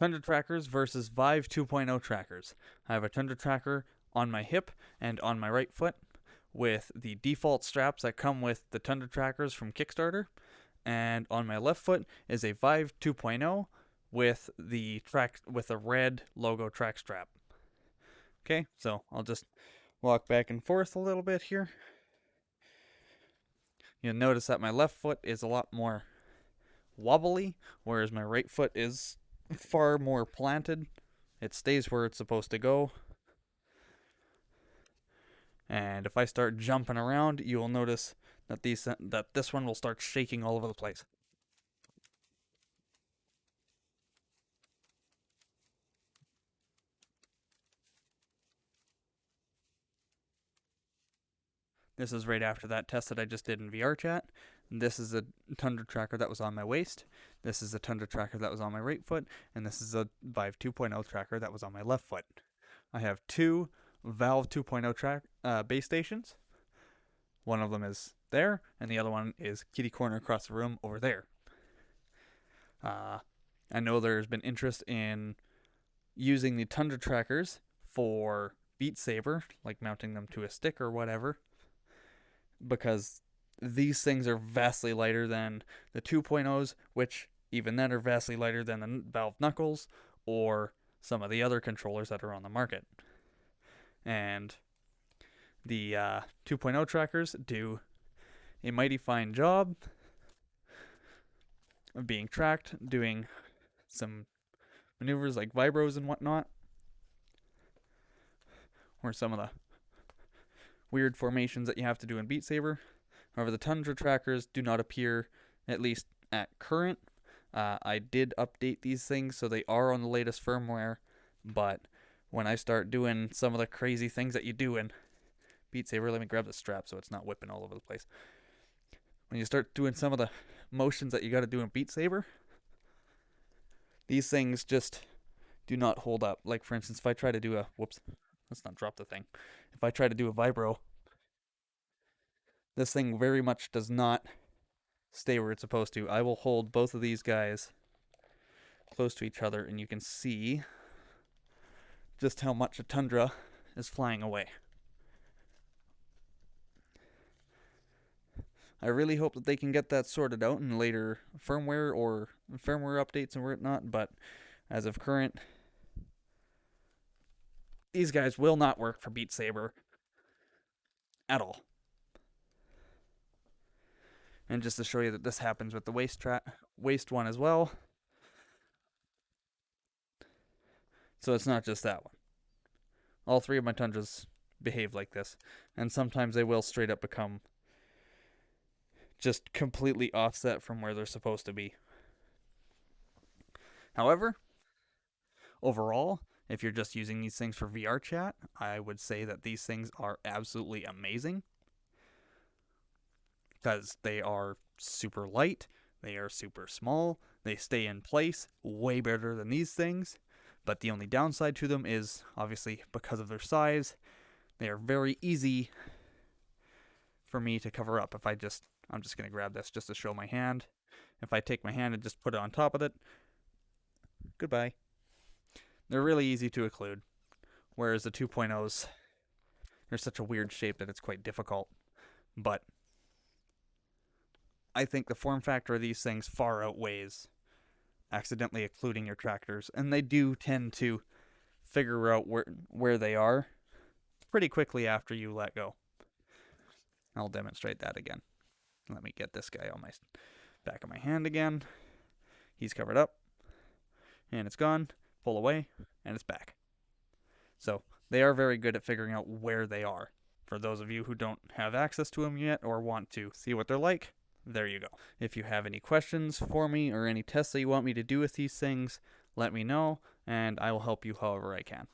Tundra trackers versus Vive 2.0 trackers. I have a Tundra tracker on my hip and on my right foot with the default straps that come with the Tundra trackers from Kickstarter, and on my left foot is a Vive 2.0 with the track with a red logo track strap. Okay, so I'll just walk back and forth a little bit here. You'll notice that my left foot is a lot more wobbly, whereas my right foot is far more planted. It stays where it's supposed to go. And if I start jumping around, you will notice that this one will start shaking all over the place. This is right after that test that I just did in VR chat. This is a Tundra tracker that was on my waist. This is a Tundra tracker that was on my right foot. And this is a Vive 2.0 tracker that was on my left foot. I have two Valve 2.0 base stations. One of them is there, and the other one is kitty corner across the room over there. I know there's been interest in using the Tundra trackers for Beat Saber, like mounting them to a stick or whatever, because these things are vastly lighter than the 2.0s, which even then are vastly lighter than the Valve Knuckles or some of the other controllers that are on the market. And the 2.0 trackers do a mighty fine job of being tracked, doing some maneuvers like vibros and whatnot, or some of the weird formations that you have to do in Beat Saber. However, the Tundra trackers do not appear, at least at current. I did update these things so they are on the latest firmware, but when I start doing some of the crazy things that you do in Beat Saber, let me grab the strap so it's not whipping all over the place. When you start doing some of the motions that you got to do in Beat Saber, these things just do not hold up. Like, for instance, if I try to do a... Whoops. Let's not drop the thing. If I try to do a vibro, this thing very much does not stay where it's supposed to. I will hold both of these guys close to each other, and you can see just how much a Tundra is flying away. I really hope that they can get that sorted out in later firmware or firmware updates and whatnot, but as of current, these guys will not work for Beat Saber at all. And just to show you that this happens with the waist one as well. So it's not just that one. All three of my Tundras behave like this, and sometimes they will straight up become just completely offset from where they're supposed to be. However, overall, if you're just using these things for VR chat, I would say that these things are absolutely amazing, because they are super light, they are super small, they stay in place way better than these things, but the only downside to them is, obviously, because of their size, they are very easy for me to cover up. I'm just going to grab this just to show my hand. If I take my hand and just put it on top of it, goodbye. They're really easy to occlude, whereas the 2.0s, they're such a weird shape that it's quite difficult. But I think the form factor of these things far outweighs accidentally occluding your tractors, and they do tend to figure out where they are pretty quickly after you let go. I'll demonstrate that again. Let me get this guy on my back of my hand again. He's covered up, and it's gone. Pull away, and it's back. So they are very good at figuring out where they are. For those of you who don't have access to them yet or want to see what they're like, there you go. If you have any questions for me or any tests that you want me to do with these things, let me know, and I will help you however I can.